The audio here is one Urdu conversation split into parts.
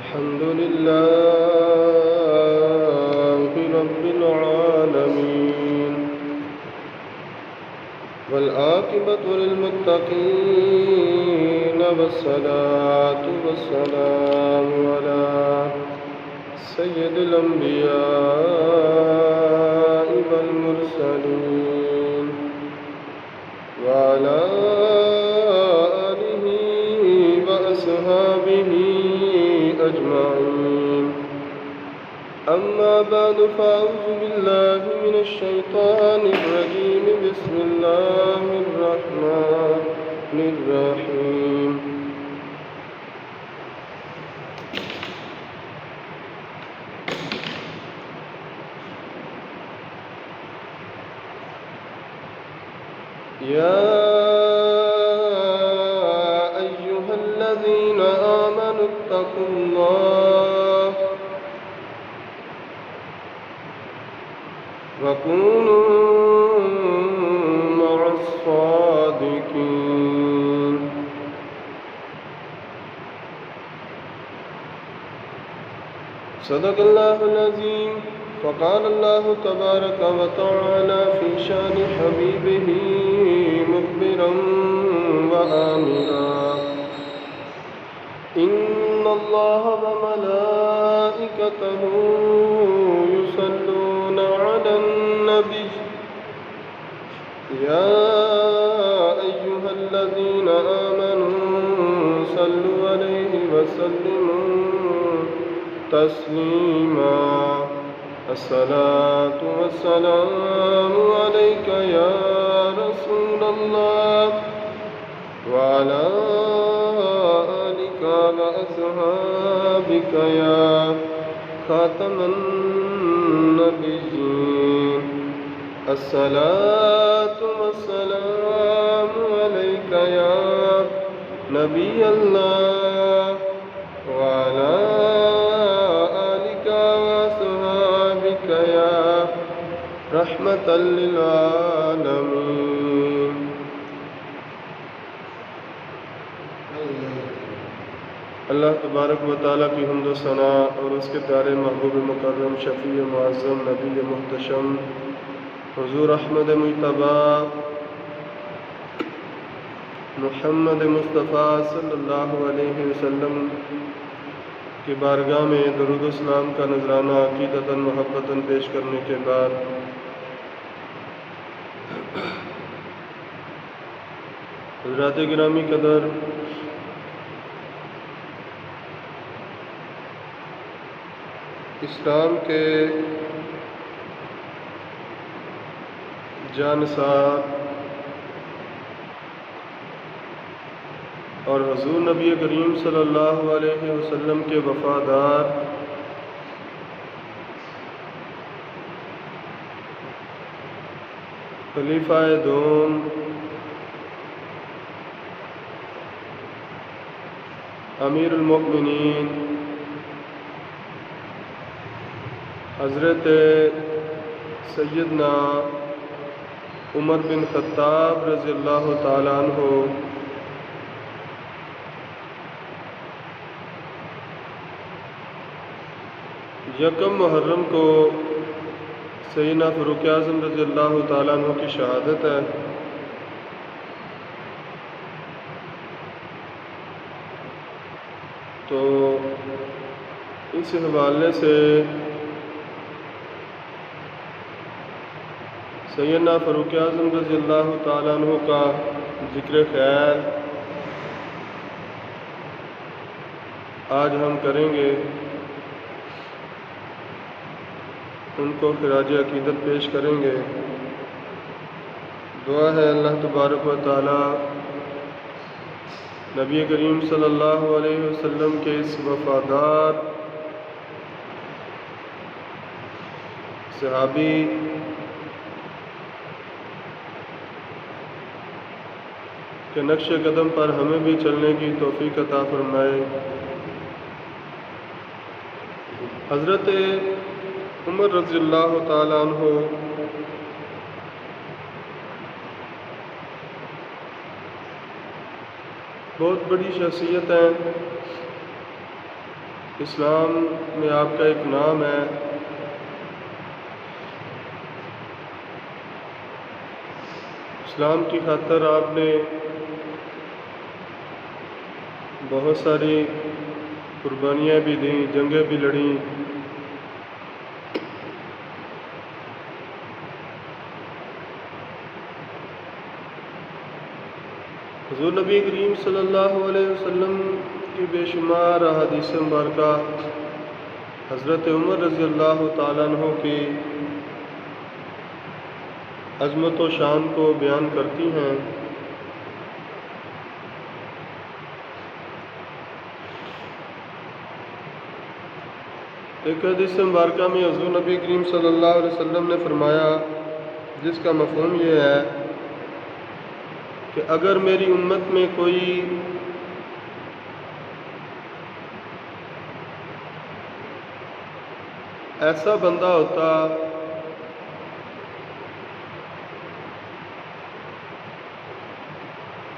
الحمد لله رب العالمين والعاقبة للمتقين والصلاة والسلام على سيد الأنبياء والمرسلين وعلى آله وأصحابه أجمعين. أما بعد فأعوذ بالله من الشيطان الرجيم. بسم الله الرحمن الرحيم. يا أيها الذين آمنوا اتقوا الله وكونوا مع الصادقين. صدق الله العظيم. فقال الله تبارك وتعالى في شان حبيبه مخبرا وآمرا: إن الله وملائكته يصلون على النبي يا أيها الذين آمنوا صلوا عليه وسلموا تسليما. الصلاة والسلام عليك يا رسول الله وعلى آلك وأصحابك يا خاتم النبيين. الصلاة والسلام عليك يا نبي الله وعلى آلك وأصحابك يا رحمة للعالمين. اللہ تبارک و تعالیٰ کی حمد و ثناء اور اس کے پیارے محبوب مکرم شفیع معظم نبی محتشم حضور احمد مجتبی محمد مصطفیٰ صلی اللہ علیہ وسلم کی بارگاہ میں درود و سلام کا نذرانہ عقیدتاً محبتاً پیش کرنے کے بعد حضرات گرامی قدر، اسلام کے جانثار اور حضور نبی کریم صلی اللہ علیہ وسلم کے وفادار خلیفہ دوم امیر المؤمنین حضرت سیدنا عمر بن خطاب رضی اللہ تعالیٰ عنہ یکم محرم کو سیدنا فاروق اعظم رضی اللہ تعالیٰ عنہ کی شہادت ہے۔ تو اس حوالے سے سیدنا فاروق اعظم رضی اللہ تعالیٰ عنہ کا ذکر خیر آج ہم کریں گے، ان کو خراج عقیدت پیش کریں گے۔ دعا ہے اللہ تبارک و تعالی نبی کریم صلی اللہ علیہ وسلم کے اس وفادار صحابی کے نقش قدم پر ہمیں بھی چلنے کی توفیق عطا فرمائے۔ حضرت عمر رضی اللہ تعالیٰ عنہ بہت بڑی شخصیت ہیں، اسلام میں آپ کا ایک نام ہے، اسلام کی خاطر آپ نے بہت ساری قربانیاں بھی دیں، جنگیں بھی لڑیں، حضور نبی کریم صلی اللہ علیہ وسلم کی بے شمار احادیث مبارکہ حضرت عمر رضی اللہ تعالیٰ عنہ کی عظمت و شان کو بیان کرتی ہیں۔ ایک حدیث مبارکہ میں حضور نبی کریم صلی اللہ علیہ وسلم نے فرمایا، جس کا مفہوم یہ ہے کہ اگر میری امت میں کوئی ایسا بندہ ہوتا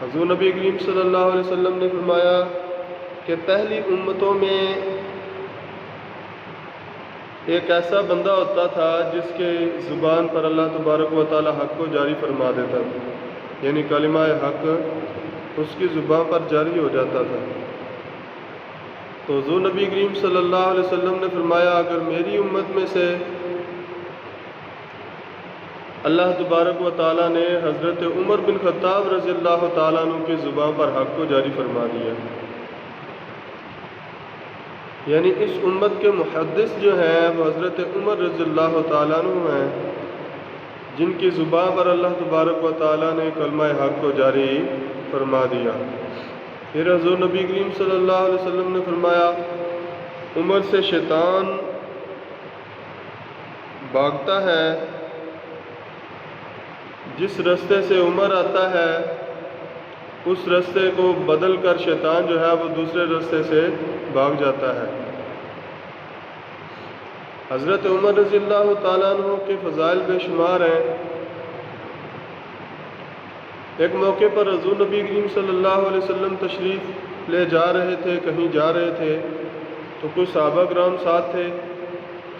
حضور نبی کریم صلی اللہ علیہ وسلم نے فرمایا کہ پہلی امتوں میں ایک ایسا بندہ ہوتا تھا جس کے زبان پر اللہ تبارک و تعالی حق کو جاری فرما دیتا تھا، یعنی کلمہ حق اس کی زبان پر جاری ہو جاتا تھا۔ تو حضور نبی کریم صلی اللہ علیہ وسلم نے فرمایا، اگر میری امت میں سے اللہ تبارک و تعالیٰ نے حضرت عمر بن خطاب رضی اللہ تعالیٰ عنہ کی زبان پر حق کو جاری فرما دیا، یعنی اس امت کے محدث جو ہیں وہ حضرت عمر رضی اللہ تعالیٰ عنہ ہیں، جن کی زبان پر اللہ تبارک و تعالیٰ نے کلمہ حق کو جاری فرما دیا۔ پھر حضور نبی کریم صلی اللہ علیہ وسلم نے فرمایا، عمر سے شیطان بھاگتا ہے، جس رستے سے عمر آتا ہے اس رستے کو بدل کر شیطان جو ہے وہ دوسرے رستے سے بھاگ جاتا ہے۔ حضرت عمر رضی اللہ تعالیٰ عنہ کے فضائل بے شمار ہیں۔ ایک موقع پر حضور نبی کریم صلی اللہ علیہ وسلم تشریف لے جا رہے تھے، کہیں جا رہے تھے، تو کچھ صحابہ کرام ساتھ تھے،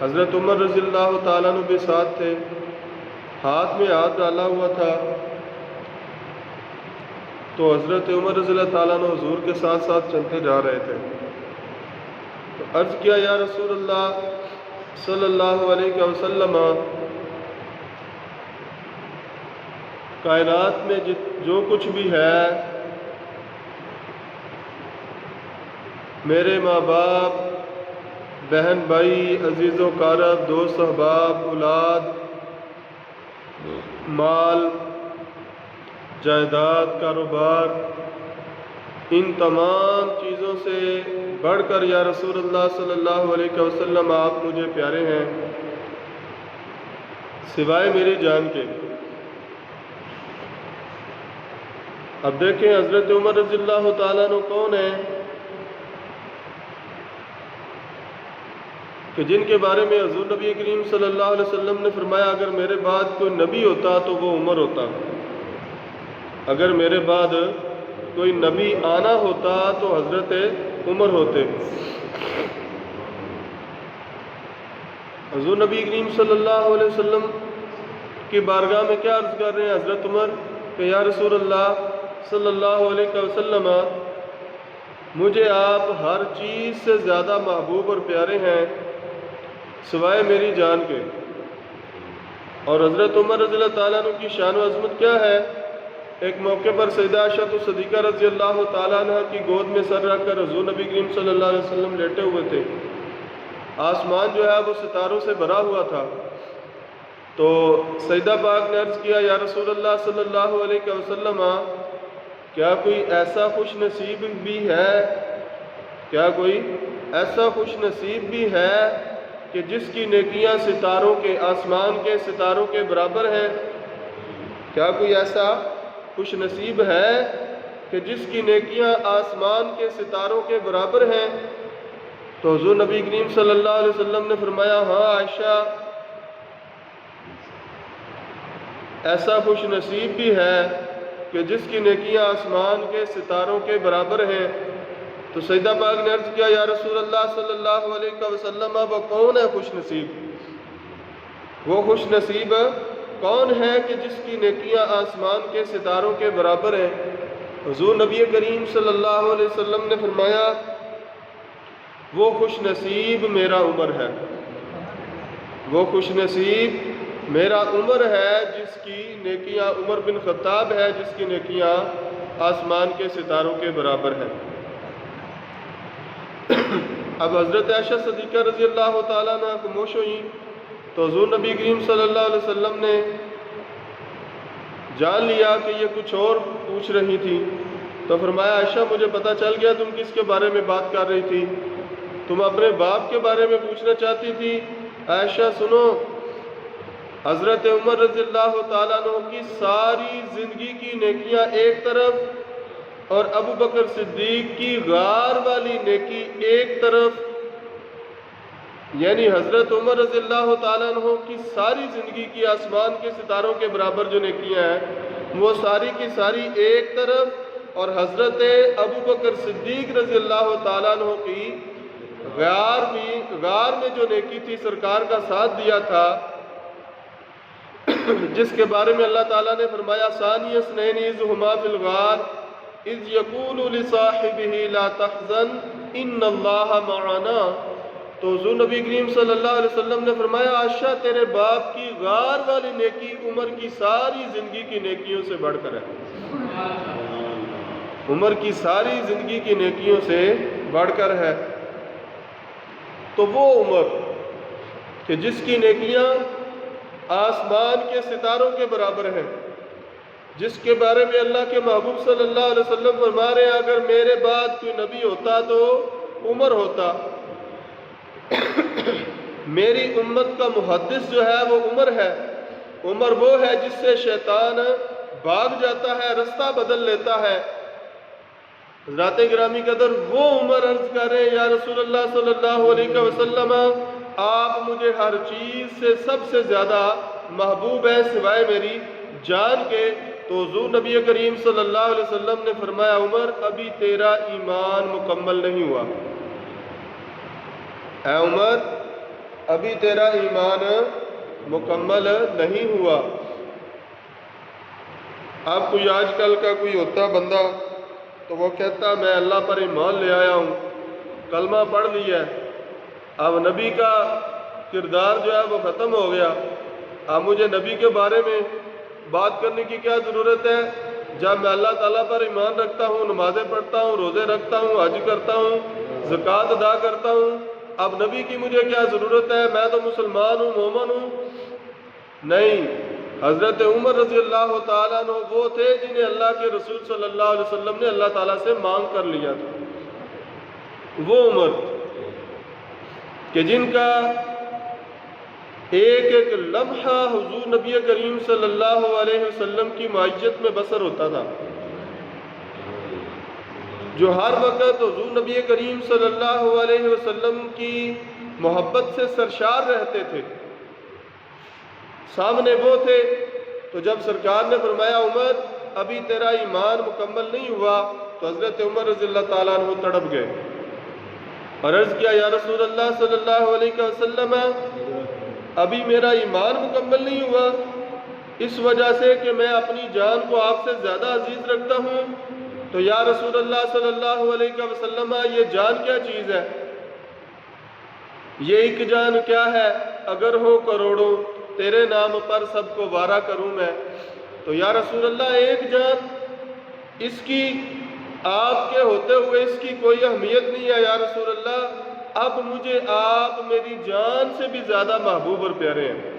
حضرت عمر رضی اللہ تعالیٰ عنہ بھی ساتھ تھے، ہاتھ میں ہاتھ ڈالا ہوا تھا۔ تو حضرت عمر رضی اللہ تعالیٰ عنہ حضور کے ساتھ ساتھ چلتے جا رہے تھے۔ تو عرض کیا، یا رسول اللہ صلی اللہ علیہ وسلم، کائنات میں جو کچھ بھی ہے، میرے ماں باپ، بہن بھائی، عزیز و قارب، دوست احباب، اولاد، مال، جائیداد، کاروبار، ان تمام چیزوں سے بڑھ کر یا رسول اللہ صلی اللہ علیہ وسلم آپ مجھے پیارے ہیں، سوائے میری جان کے۔ اب دیکھیں حضرت عمر رضی اللہ تعالیٰ عنہ کون ہیں کہ جن کے بارے میں حضور نبی کریم صلی اللہ علیہ وسلم نے فرمایا، اگر میرے بعد کوئی نبی ہوتا تو وہ عمر ہوتا، اگر میرے بعد کوئی نبی آنا ہوتا تو حضرت عمر ہوتے۔ حضور نبی کریم صلی اللہ علیہ وسلم کی بارگاہ میں کیا عرض کر رہے ہیں حضرت عمر کہ یا رسول اللہ صلی اللہ علیہ وسلم، مجھے آپ ہر چیز سے زیادہ محبوب اور پیارے ہیں سوائے میری جان کے۔ اور حضرت عمر رضی اللہ تعالیٰ عنہ کی شان و عظمت کیا ہے، ایک موقع پر سیدہ عائشہ صدیقہ رضی اللہ تعالیٰ عنہ کی گود میں سر رکھ کر حضور نبی کریم صلی اللہ علیہ وسلم لیٹے ہوئے تھے، آسمان جو ہے وہ ستاروں سے بھرا ہوا تھا۔ تو سیدہ پاک نے عرض کیا، یا رسول اللہ صلی اللہ علیہ وسلم، کیا کوئی ایسا خوش نصیب بھی ہے، کیا کوئی ایسا خوش نصیب بھی ہے کہ جس کی نیکیاں ستاروں کے، آسمان کے ستاروں کے برابر ہیں؟ کیا کوئی ایسا خوش نصیب ہے کہ جس کی نیکیاں آسمان کے ستاروں کے برابر ہیں؟ تو حضور نبی کریم صلی اللہ علیہ وسلم نے فرمایا، ہاں عائشہ، ایسا خوش نصیب بھی ہے کہ جس کی نیکیاں آسمان کے ستاروں کے برابر ہیں۔ تو سیدہ پاک نے عرض کیا یا رسول اللہ صلی اللہ علیہ وسلم وہ کون ہے خوش نصیب؟ وہ خوش نصیب کون ہے کہ جس کی نیکیاں آسمان کے ستاروں کے برابر ہیں؟ حضور نبی کریم صلی اللہ علیہ وسلم نے فرمایا وہ خوش نصیب میرا عمر ہے، وہ خوش نصیب میرا عمر ہے جس کی نیکیاں، عمر بن خطاب ہے جس کی نیکیاں آسمان کے ستاروں کے برابر ہیں۔ اب حضرت عائشہ صدیقہ رضی اللہ تعالیٰ عنہ خاموش ہوئیں تو حضور نبی کریم صلی اللہ علیہ وسلم نے جان لیا کہ یہ کچھ اور پوچھ رہی تھی، تو فرمایا عائشہ مجھے پتہ چل گیا تم کس کے بارے میں بات کر رہی تھی، تم اپنے باپ کے بارے میں پوچھنا چاہتی تھی۔ عائشہ سنو، حضرت عمر رضی اللہ تعالیٰ عنہ کی ساری زندگی کی نیکیاں ایک طرف اور ابو بکر صدیق کی غار والی نیکی ایک طرف، یعنی حضرت عمر رضی اللہ تعالیٰ عنہ کی ساری زندگی کی آسمان کے ستاروں کے برابر جو نیکیاں ہیں وہ ساری کی ساری ایک طرف، اور حضرت ابو بکر صدیق رضی اللہ تعالیٰ عنہ کی غار میں جو نیکی تھی، سرکار کا ساتھ دیا تھا، جس کے بارے میں اللہ تعالیٰ نے فرمایا ثانی اثنین اذ ہما فی الغار اذ یقول لصاحبہ لا تحزن ان اللہ معنا۔ تو حضور نبی کریم صلی اللہ علیہ وسلم نے فرمایا عائشہ تیرے باپ کی غار والی نیکی عمر کی ساری زندگی کی نیکیوں سے بڑھ کر ہے، عمر کی ساری زندگی کی نیکیوں سے بڑھ کر ہے۔ تو وہ عمر کہ جس کی نیکیاں آسمان کے ستاروں کے برابر ہیں، جس کے بارے میں اللہ کے محبوب صلی اللہ علیہ وسلم فرما رہے ہیں اگر میرے بعد کوئی نبی ہوتا تو عمر ہوتا، میری امت کا محدث جو ہے وہ عمر ہے۔ عمر وہ ہے جس سے شیطان بھاگ جاتا ہے، رستہ بدل لیتا ہے۔ حضرات گرامی قدر وہ عمر عرض کر رہے ہیں یا رسول اللہ صلی اللہ علیہ وسلم آپ مجھے ہر چیز سے سب سے زیادہ محبوب ہیں سوائے میری جان کے۔ تو حضور نبی کریم صلی اللہ علیہ وسلم نے فرمایا عمر ابھی تیرا ایمان مکمل نہیں ہوا، اے عمر ابھی تیرا ایمان مکمل نہیں ہوا۔ اب کوئی آج کل کا کوئی ہوتا بندہ تو وہ کہتا میں اللہ پر ایمان لے آیا ہوں، کلمہ پڑھ لیا ہے، اب نبی کا کردار جو ہے وہ ختم ہو گیا، اب مجھے نبی کے بارے میں بات کرنے کی کیا ضرورت ہے؟ جب میں اللہ تعالیٰ پر ایمان رکھتا ہوں، نمازیں پڑھتا ہوں، روزے رکھتا ہوں، حج کرتا ہوں، زکوٰۃ ادا کرتا ہوں، اب نبی کی مجھے کیا ضرورت ہے؟ میں تو مسلمان ہوں، مومن ہوں۔ نہیں، حضرت عمر رضی اللہ تعالیٰ عنہ وہ تھے جنہیں اللہ کے رسول صلی اللہ علیہ وسلم نے اللہ تعالیٰ سے مانگ کر لیا تھا۔ وہ عمر کہ جن کا ایک ایک لمحہ حضور نبی کریم صلی اللہ علیہ وسلم کی معیت میں بسر ہوتا تھا، جو ہر وقت حضور نبی کریم صلی اللہ علیہ وسلم کی محبت سے سرشار رہتے تھے، سامنے وہ تھے۔ تو جب سرکار نے فرمایا عمر ابھی تیرا ایمان مکمل نہیں ہوا تو حضرت عمر رضی اللہ تعالیٰ عنہ تڑپ گئے اور عرض کیا یا رسول اللہ صلی اللہ علیہ وسلم ابھی میرا ایمان مکمل نہیں ہوا اس وجہ سے کہ میں اپنی جان کو آپ سے زیادہ عزیز رکھتا ہوں۔ تو یا رسول اللہ صلی اللہ علیہ وسلم یہ جان کیا چیز ہے؟ یہ ایک جان کیا ہے؟ اگر ہو کروڑوں تیرے نام پر سب کو وارا کروں میں۔ تو یا رسول اللہ ایک جان، اس کی آپ کے ہوتے ہوئے اس کی کوئی اہمیت نہیں ہے یا رسول اللہ، اب مجھے آپ میری جان سے بھی زیادہ محبوب اور پیارے ہیں۔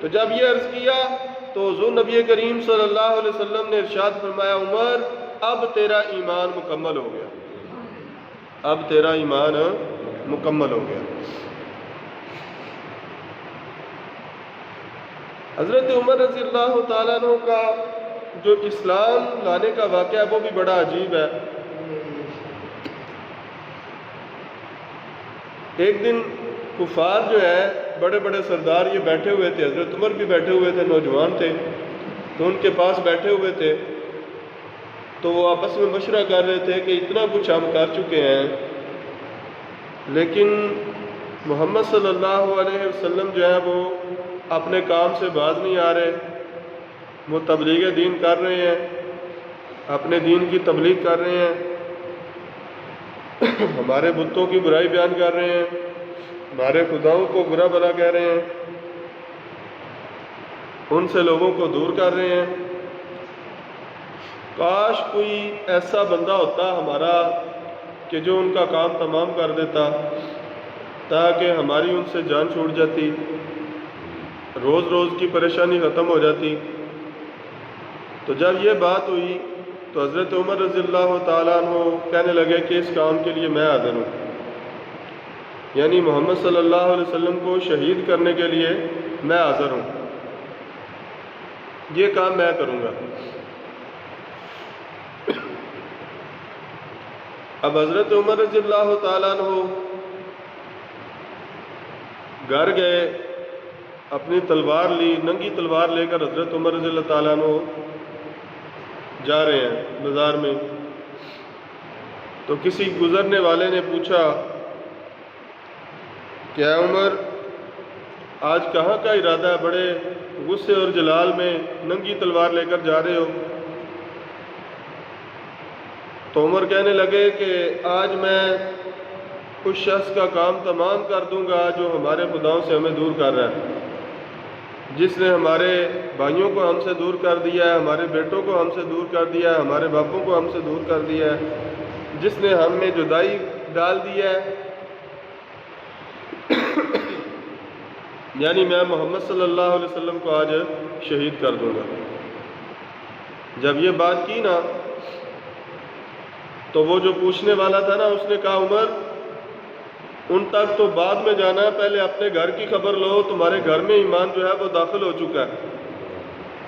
تو جب یہ عرض کیا تو حضور نبی کریم صلی اللہ علیہ وسلم نے ارشاد فرمایا عمر اب تیرا ایمان مکمل ہو گیا، اب تیرا ایمان مکمل ہو گیا۔ حضرت عمر رضی اللہ تعالیٰ عنہ کا جو اسلام لانے کا واقعہ ہے وہ بھی بڑا عجیب ہے۔ ایک دن کفار جو ہے بڑے بڑے سردار یہ بیٹھے ہوئے تھے، حضرت عمر بھی بیٹھے ہوئے تھے، نوجوان تھے تو ان کے پاس بیٹھے ہوئے تھے، تو تو وہ آپس میں مشورہ کر رہے تھے کہ اتنا کچھ ہم کر چکے ہیں، لیکن محمد صلی اللہ علیہ وسلم جو ہے وہ اپنے کام سے باز نہیں آ رہے، وہ تبلیغ دین کر رہے ہیں، اپنے دین کی تبلیغ کر رہے ہیں، ہمارے بتوں کی برائی بیان کر رہے ہیں، ہمارے خداؤں کو برا بھلا کہہ رہے ہیں، ان سے لوگوں کو دور کر رہے ہیں۔ کاش کوئی ایسا بندہ ہوتا ہمارا کہ جو ان کا کام تمام کر دیتا، تاکہ ہماری ان سے جان چھوٹ جاتی، روز روز کی پریشانی ختم ہو جاتی۔ تو جب یہ بات ہوئی تو حضرت عمر رضی اللہ تعالیٰ عنہ کہنے لگے کہ اس کام کے لیے میں حاضر ہوں، یعنی محمد صلی اللہ علیہ وسلم کو شہید کرنے کے لیے میں حاضر ہوں، یہ کام میں کروں گا۔ اب حضرت عمر رضی اللہ تعالیٰ عنہ گھر گئے، اپنی تلوار لی، ننگی تلوار لے کر حضرت عمر رضی اللہ تعالیٰ عنہ جا رہے ہیں بازار میں۔ تو کسی گزرنے والے نے پوچھا کہ اے عمر، آج کہاں کا ارادہ ہے؟ بڑے غصے اور جلال میں ننگی تلوار لے کر جا رہے ہو۔ تو عمر کہنے لگے کہ آج میں اس شخص کا کام تمام کر دوں گا جو ہمارے خداؤں سے ہمیں دور کر رہا ہے، جس نے ہمارے بھائیوں کو ہم سے دور کر دیا ہے، ہمارے بیٹوں کو ہم سے دور کر دیا ہے، ہمارے باپوں کو ہم سے دور کر دیا ہے، جس نے ہم میں جدائی ڈال دی ہے، یعنی میں محمد صلی اللہ علیہ وسلم کو آج شہید کر دوں گا۔ جب یہ بات کی نا تو وہ جو پوچھنے والا تھا نا، اس نے کہا عمر ان تک تو بعد میں جانا ہے، پہلے اپنے گھر کی خبر لو، تمہارے گھر میں ایمان جو ہے وہ داخل ہو چکا ہے،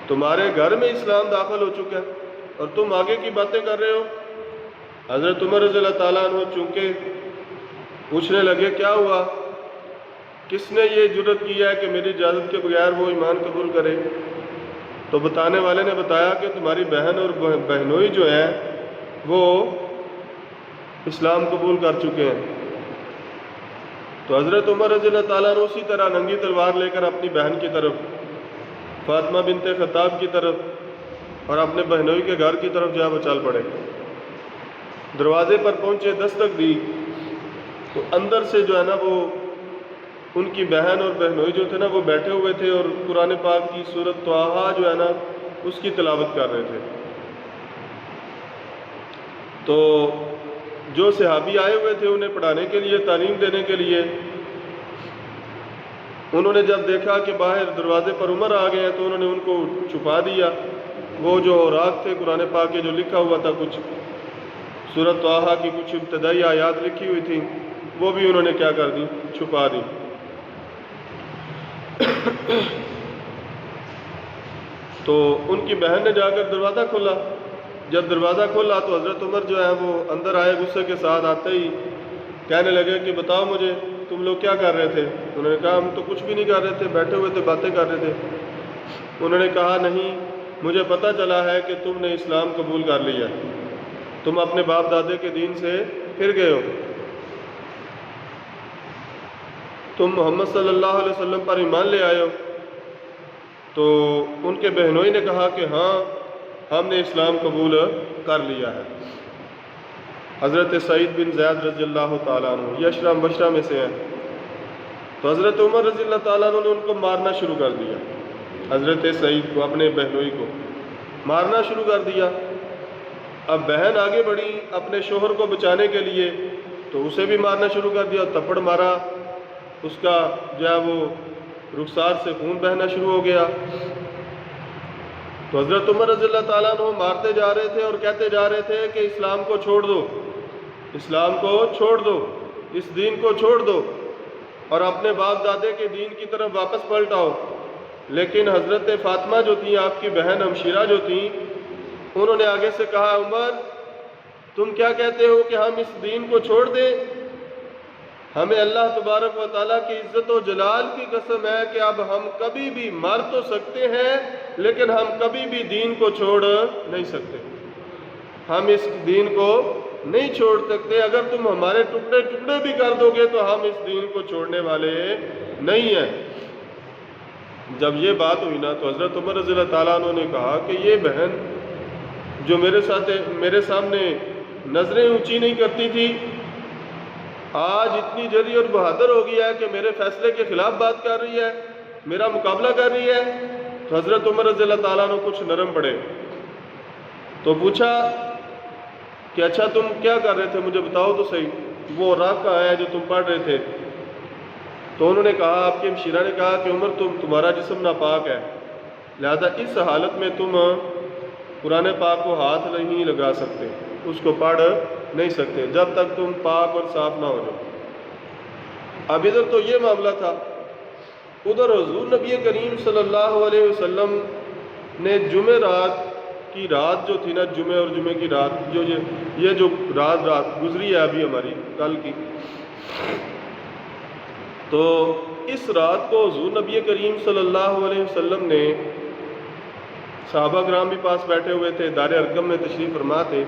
تمہارے گھر میں اسلام داخل ہو چکا ہے، اور تم آگے کی باتیں کر رہے ہو۔ حضرت عمر رضی اللہ تعالیٰ عنہ چونکہ پوچھنے لگے کیا ہوا، کس نے یہ جرت کیا ہے کہ میری اجازت کے بغیر وہ ایمان قبول کرے؟ تو بتانے والے نے بتایا کہ تمہاری بہن اور بہنوئی جو ہیں وہ اسلام قبول کر چکے ہیں۔ تو حضرت عمر رضی اللہ تعالیٰ عنہ اسی طرح ننگی تلوار لے کر اپنی بہن کی طرف، فاطمہ بنت خطاب کی طرف، اور اپنے بہنوئی کے گھر کی طرف وہ چل پڑے۔ دروازے پر پہنچے، دستک دی تو اندر سے جو ہے نا وہ ان کی بہن اور بہنوئی جو تھے نا وہ بیٹھے ہوئے تھے اور قرآن پاک کی سورۃ طٰہٰ جو ہے نا اس کی تلاوت کر رہے تھے۔ تو جو صحابی آئے ہوئے تھے انہیں پڑھانے کے لیے، تعلیم دینے کے لیے، انہوں نے جب دیکھا کہ باہر دروازے پر عمر آ گئے ہیں تو انہوں نے ان کو چھپا دیا۔ وہ جو اوراق تھے قرآن پاک کے جو لکھا ہوا تھا، کچھ سورۃ طٰہٰ کی کچھ ابتدائی آیات لکھی ہوئی تھی، وہ بھی انہوں نے کیا کر دی، چھپا دی۔ تو ان کی بہن نے جا کر دروازہ کھولا۔ جب دروازہ کھولا تو حضرت عمر جو ہے وہ اندر آئے، غصے کے ساتھ آتے ہی کہنے لگے کہ بتاؤ مجھے تم لوگ کیا کر رہے تھے؟ انہوں نے کہا ہم تو کچھ بھی نہیں کر رہے تھے، بیٹھے ہوئے تھے، باتیں کر رہے تھے۔ انہوں نے کہا نہیں، مجھے پتہ چلا ہے کہ تم نے اسلام قبول کر لیا، تم اپنے باپ دادے کے دین سے پھر گئے ہو، تم محمد صلی اللہ علیہ وسلم پر ایمان لے آئے ہو۔ تو ان کے بہنوئی نے کہا کہ ہاں ہم نے اسلام قبول کر لیا ہے۔ حضرت سعید بن زید رضی اللہ تعالیٰ عنہ یہ اشرا مبشرہ میں سے ہیں۔ تو حضرت عمر رضی اللہ تعالیٰ عنہ نے ان کو مارنا شروع کر دیا، حضرت سعید کو، اپنے بہنوئی کو مارنا شروع کر دیا۔ اب بہن آگے بڑھی اپنے شوہر کو بچانے کے لیے تو اسے بھی مارنا شروع کر دیا، تپڑ مارا، اس کا جو ہے وہ رخسار سے خون بہنا شروع ہو گیا۔ تو حضرت عمر رضی اللہ تعالیٰ عنہ مارتے جا رہے تھے اور کہتے جا رہے تھے کہ اسلام کو چھوڑ دو، اسلام کو چھوڑ دو، اس دین کو چھوڑ دو اور اپنے باپ دادے کے دین کی طرف واپس پلٹ آؤ۔ لیکن حضرت فاطمہ جو تھیں، آپ کی بہن ہمشیرہ جو تھیں، انہوں نے آگے سے کہا عمر تم کیا کہتے ہو کہ ہم اس دین کو چھوڑ دیں؟ ہمیں اللہ تبارک و تعالیٰ کی عزت و جلال کی قسم ہے کہ اب ہم کبھی بھی مر تو سکتے ہیں لیکن ہم کبھی بھی دین کو چھوڑ نہیں سکتے۔ ہم اس دین کو نہیں چھوڑ سکتے، اگر تم ہمارے ٹکڑے ٹکڑے بھی کر دو گے تو ہم اس دین کو چھوڑنے والے نہیں ہیں۔ جب یہ بات ہوئی نا تو حضرت عمر رضی اللہ تعالیٰ عنہ نے کہا کہ یہ بہن جو میرے سامنے نظریں اونچی نہیں کرتی تھی، آج اتنی جری اور بہادر ہو گئی ہے کہ میرے فیصلے کے خلاف بات کر رہی ہے، میرا مقابلہ کر رہی ہے۔ تو حضرت عمر رضی اللہ تعالیٰ عنہ کچھ نرم پڑے تو پوچھا کہ اچھا تم کیا کر رہے تھے، مجھے بتاؤ تو صحیح، وہ راگ کہاں ہے جو تم پڑھ رہے تھے؟ تو انہوں نے کہا، آپ کے ہمشیرہ نے کہا کہ عمر تمہارا جسم ناپاک ہے، لہذا اس حالت میں تم قرآن پاک کو ہاتھ نہیں لگا سکتے، اس کو پڑھ نہیں سکتے جب تک تم پاک اور صاف نہ ہو جاؤ۔ اب ادھر تو یہ معاملہ تھا، ادھر حضور نبی کریم صلی اللہ علیہ وسلم نے جمعرات کی رات جو تھی نا، جمعے اور جمعے کی رات یہ جو رات گزری ہے ابھی ہماری کل کی، تو اس رات کو حضور نبی کریم صلی اللہ علیہ وسلم نے، صحابہ کرام بھی پاس بیٹھے ہوئے تھے، دار ارقم میں تشریف فرما تھے،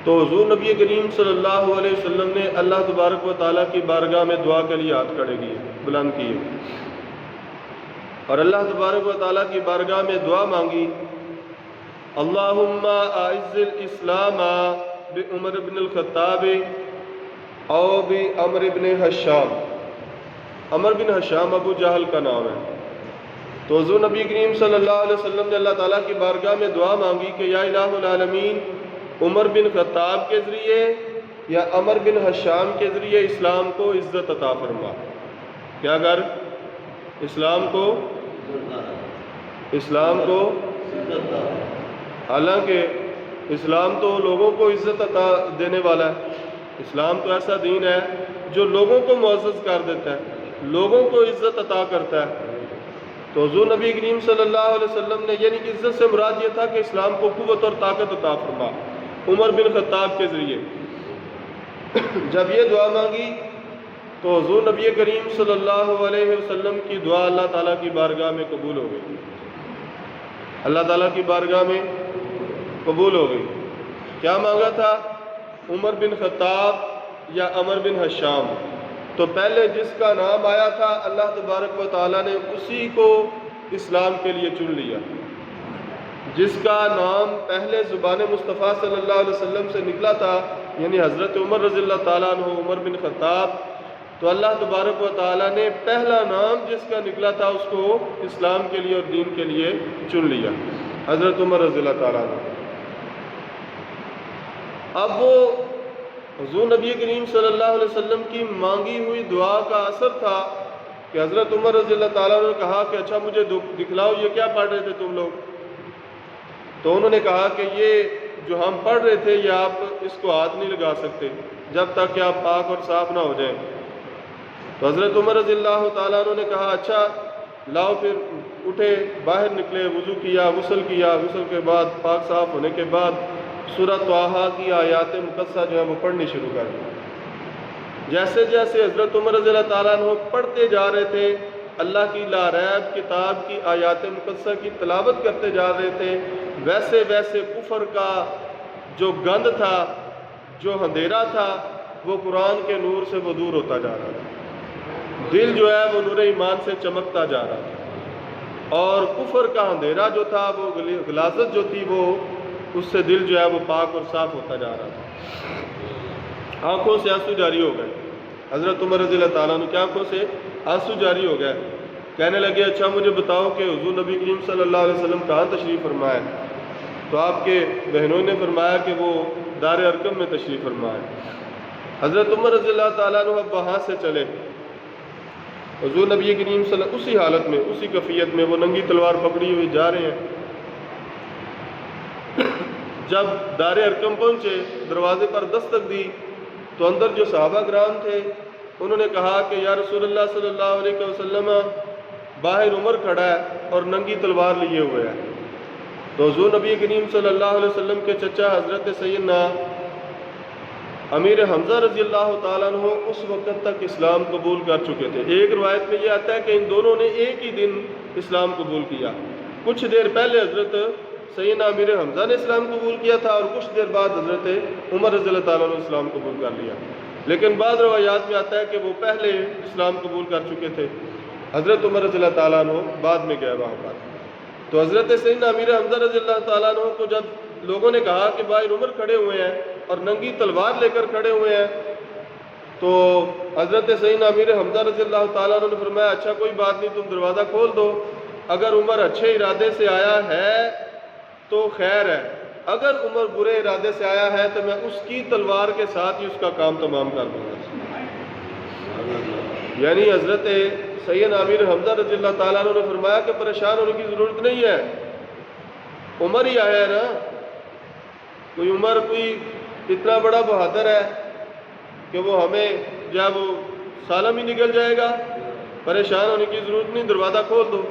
تو حضور نبی کریم صلی اللہ علیہ وسلم نے اللہ تبارک و تعالیٰ کی بارگاہ میں دعا کے لیے ہاتھ کھڑے کیے، بلند کیے، اور اللہ تبارک و تعالیٰ کی بارگاہ میں دعا مانگی، اللہم اعز الاسلام بعمر بن الخطاب او بعمر بن حشام۔ عمر بن حشام ابو جہل کا نام ہے۔ تو حضور نبی کریم صلی اللہ علیہ وسلم نے اللہ تعالیٰ کی بارگاہ میں دعا مانگی کہ یا الہ العالمین، عمر بن خطاب کے ذریعے یا عمر بن حشام کے ذریعے اسلام کو عزت عطا فرما۔ کیا کر؟ اسلام کو حالانکہ اسلام تو لوگوں کو عزت عطا دینے والا ہے، اسلام تو ایسا دین ہے جو لوگوں کو معزز کر دیتا ہے، لوگوں کو عزت عطا کرتا ہے۔ تو حضور نبی کریم صلی اللہ علیہ وسلم نے، یعنی کہ عزت سے مراد یہ تھا کہ اسلام کو قوت اور طاقت عطا فرما عمر بن خطاب کے ذریعے۔ جب یہ دعا مانگی تو حضور نبی کریم صلی اللہ علیہ وسلم کی دعا اللہ تعالیٰ کی بارگاہ میں قبول ہو گئی، اللہ تعالیٰ کی بارگاہ میں قبول ہو گئی۔ کیا مانگا تھا؟ عمر بن خطاب یا عمر بن حشام؟ تو پہلے جس کا نام آیا تھا اللہ تبارک و تعالیٰ نے اسی کو اسلام کے لیے چن لیا، جس کا نام پہلے زبان مصطفیٰ صلی اللہ علیہ وسلم سے نکلا تھا، یعنی حضرت عمر رضی اللہ تعالیٰ عنہ عمر بن خطاب، تو اللہ تبارک و تعالیٰ نے پہلا نام جس کا نکلا تھا اس کو اسلام کے لیے اور دین کے لیے چن لیا، حضرت عمر رضی اللہ تعالیٰ عنہ۔ اب وہ حضور نبی کریم صلی اللہ علیہ وسلم کی مانگی ہوئی دعا کا اثر تھا کہ حضرت عمر رضی اللہ تعالیٰ عنہ نے کہا کہ اچھا مجھے دکھلاؤ یہ کیا پڑھ رہے تھے تم لوگ؟ تو انہوں نے کہا کہ یہ جو ہم پڑھ رہے تھے یہ آپ اس کو ہاتھ نہیں لگا سکتے جب تک کہ آپ پاک اور صاف نہ ہو جائیں۔ تو حضرت عمر رضی اللہ تعالیٰ عنہ نے کہا اچھا لاؤ، پھر اٹھے، باہر نکلے، وضو کیا، غسل کے بعد پاک صاف ہونے کے بعد سورہ طٰہٰ کی آیات مقدسہ جو ہے وہ پڑھنی شروع کر دی۔ جیسے جیسے حضرت عمر رضی اللہ تعالیٰ عنہ پڑھتے جا رہے تھے، اللہ کی لا ریب کتاب کی آیات مقدسہ کی تلاوت کرتے جا رہے تھے، ویسے ویسے کفر کا جو گند تھا، جو اندھیرا تھا، وہ قرآن کے نور سے وہ دور ہوتا جا رہا تھا، دل جو ہے وہ نور ایمان سے چمکتا جا رہا تھا، اور کفر کا اندھیرا جو تھا، وہ غلاظت جو تھی، وہ اس سے دل جو ہے وہ پاک اور صاف ہوتا جا رہا تھا۔ آنکھوں سے آنسو جاری ہو گئے، حضرت عمر رضی اللہ تعالیٰ عنہ کی آنکھوں سے آنسو جاری ہو گئے، کہنے لگے اچھا مجھے بتاؤ کہ حضور نبی کریم صلی اللہ علیہ وسلم کہاں تشریف فرمائے؟ تو آپ کے بہنوں نے فرمایا کہ وہ دار ارقم میں تشریف فرمائے۔ حضرت عمر رضی اللہ تعالیٰ عنہ اب وہاں سے چلے، حضور نبی کریم صلی اللہ علیہ وسلم اسی حالت میں، اسی کیفیت میں، وہ ننگی تلوار پکڑی ہوئی جا رہے ہیں۔ جب دار ارقم پہنچے، دروازے پر دستک دی تو اندر جو صحابہ کرام تھے انہوں نے کہا کہ یا رسول اللہ صلی اللہ علیہ وسلم، باہر عمر کھڑا ہے اور ننگی تلوار لیے ہوئے ہے۔ تو حضور نبی کریم صلی اللہ علیہ وسلم کے چچا حضرت سیدنا امیر حمزہ رضی اللہ تعالیٰ عنہ اس وقت تک اسلام قبول کر چکے تھے۔ ایک روایت میں یہ آتا ہے کہ ان دونوں نے ایک ہی دن اسلام قبول کیا، کچھ دیر پہلے حضرت سیدنا امیر حمزہ نے اسلام قبول کیا تھا اور کچھ دیر بعد حضرت عمر رضی اللہ تعالیٰ نے اسلام قبول کر لیا، لیکن بعض روایات میں آتا ہے کہ وہ پہلے اسلام قبول کر چکے تھے، حضرت عمر رضی اللہ تعالیٰ عنہ بعد میں گئے وہاں پر۔ تو حضرت سیدنا امیر حمزہ رضی اللہ تعالیٰ عنہ کو جب لوگوں نے کہا کہ باہر عمر کھڑے ہوئے ہیں اور ننگی تلوار لے کر کھڑے ہوئے ہیں، تو حضرت سیدنا امیر حمزہ رضی اللہ تعالیٰ عنہ نے فرمایا اچھا کوئی بات نہیں، تم دروازہ کھول دو، اگر عمر اچھے ارادے سے آیا ہے تو خیر ہے، اگر عمر برے ارادے سے آیا ہے تو میں اس کی تلوار کے ساتھ ہی اس کا کام تمام کر دوں گا۔ یعنی حضرت سیدنا امیر حمزہ رضی اللہ تعالیٰ عنہ نے فرمایا کہ پریشان ہونے کی ضرورت نہیں ہے، عمر ہی آیا ہے نا، کوئی عمر کوئی اتنا بڑا بہادر ہے کہ وہ ہمیں جب وہ سالم ہی نکل جائے گا، پریشان ہونے کی ضرورت نہیں، دروازہ کھول دو۔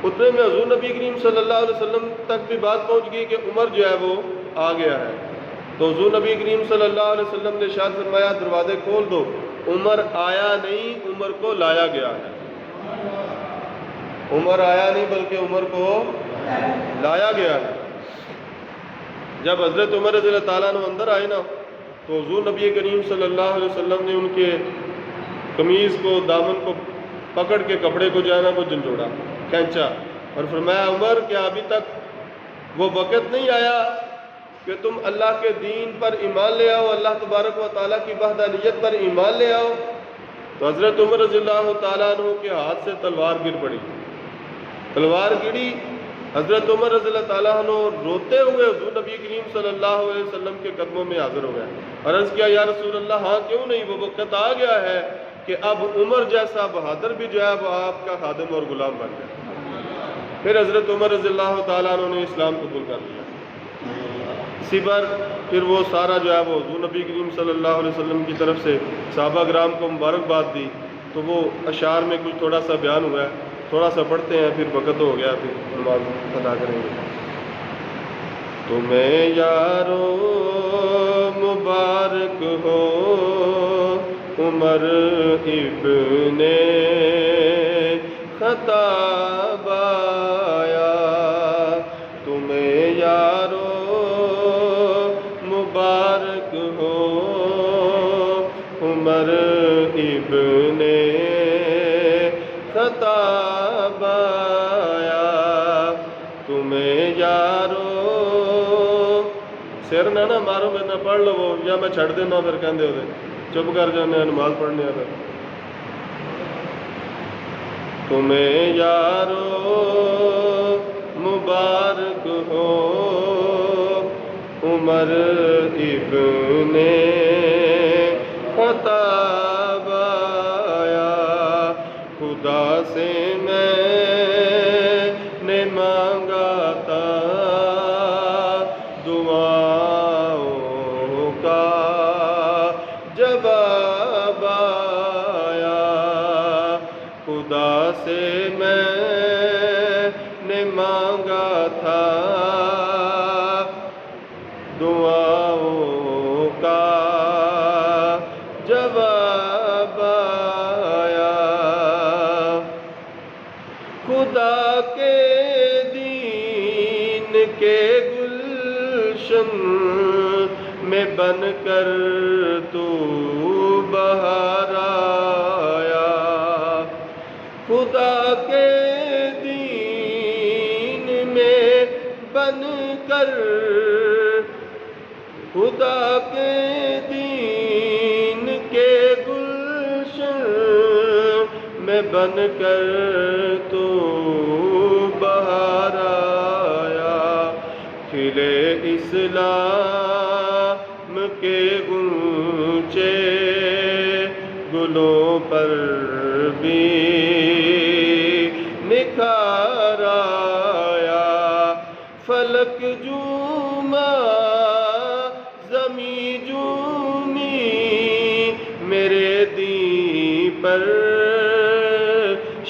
اتنے میں حضور نبی کریم صلی اللہ علیہ وسلم تک بھی بات پہنچ گئی کہ عمر جو ہے وہ آ گیا ہے، تو حضور نبی کریم صلی اللہ علیہ وسلم نے ارشاد فرمایا دروازے کھول دو، عمر آیا نہیں، عمر کو لایا گیا ہے، عمر آیا نہیں بلکہ عمر کو لایا گیا ہے۔ جب حضرت عمر رضی اللہ تعالیٰ عنہ اندر آئے نا تو حضور نبی کریم صلی اللہ علیہ وسلم نے ان کے قمیض کو، دامن کو پکڑ کے کپڑے کو جو ہے نا وہ جھنجھوڑا، کھینچا اور فرمایا عمر کیا ابھی تک وہ وقت نہیں آیا کہ تم اللہ کے دین پر ایمان لے آؤ، اللہ تبارک و تعالیٰ کی وحدانیت پر ایمان لے آؤ؟ تو حضرت عمر رضی اللہ تعالیٰ عنہ کے ہاتھ سے تلوار گر پڑی، تلوار گری، حضرت عمر رضی اللہ تعالیٰ عنہ روتے ہوئے حضور نبی کریم صلی اللہ علیہ وسلم کے قدموں میں حاضر ہو گئے، عرض کیا یا رسول اللہ ہاں کیوں نہیں، وہ وقت آ گیا ہے کہ اب عمر جیسا بہادر بھی جو ہے وہ آپ کا خادم اور غلام بن گیا۔ پھر حضرت عمر رضی اللہ تعالیٰ عنہ نے اسلام قبول کر لیا، اسی پر پھر وہ سارا جو ہے وہ حضور نبی کریم صلی اللہ علیہ وسلم کی طرف سے صحابہ کرام کو مبارکباد دی، تو وہ اشعار میں کچھ تھوڑا سا بیان ہوا ہے، تھوڑا سا پڑھتے ہیں پھر وقت ہو گیا، پھر نماز ادا کریں گے۔ تمہیں یارو مبارک ہو عمر ابن خطاب آیا، تمہیں یارو مبارک ہو عمر ابن خطاب آیا، تمہیں یارو سر نہ مارو، میں نہ پڑھ لو وہ، یا میں چھڑ دینا پھر کہندے ہوتے چپ کر جانے نماز پڑھنے پھر۔ تمہیں یارو مبارک ہو عمر ابن خطاب آیا، خدا سے میں نے مانگا تھا دعاؤں کا جواب آیا، خدا سے میں نے مانگا تھا دعاؤں کا جواب آیا، خدا کے دین کے گلشن میں بن کر تو بہار آیا، خدا کے دین میں بن کر، خدا کے دین کے گلشن میں بن کر تو بہار آیا، کھلے اسلام کے گونچے گلوں پر بھی نکھار آیا، فلک جھوما زمیں جھومی میرے دین پر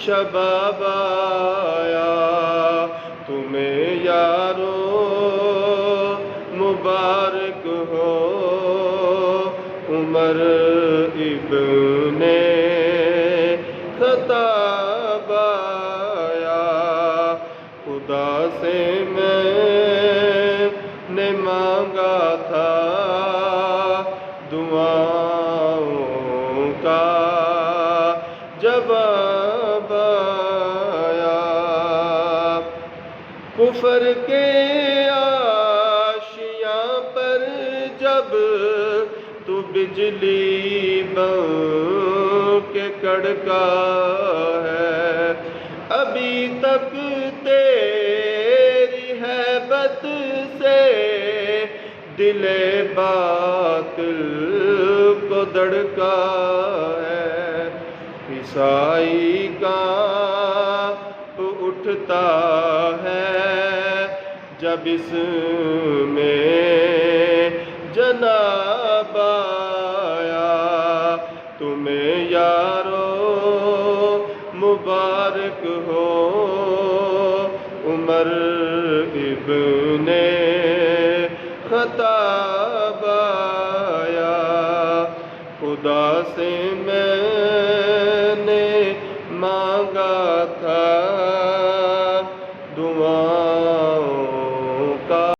شباب آیا، تمہیں یارو مبارک ہو عمر ابن خطاب آیا، خدا سے میں دعاؤں کا جواب آیا۔ کفر کے آشیاں پر جب تو بجلی بن کے کڑکا ہے، ابھی تک تیری ہیبت سے دل باطل کو دڑکا ہے۔ عیسائی کانپ اٹھتا ہے جب اس میں جناب آیا۔ تمہیں یارو مبارک ہو عمر ابن خطاب آیا۔ خدا سے میں نے مانگا تھا دعا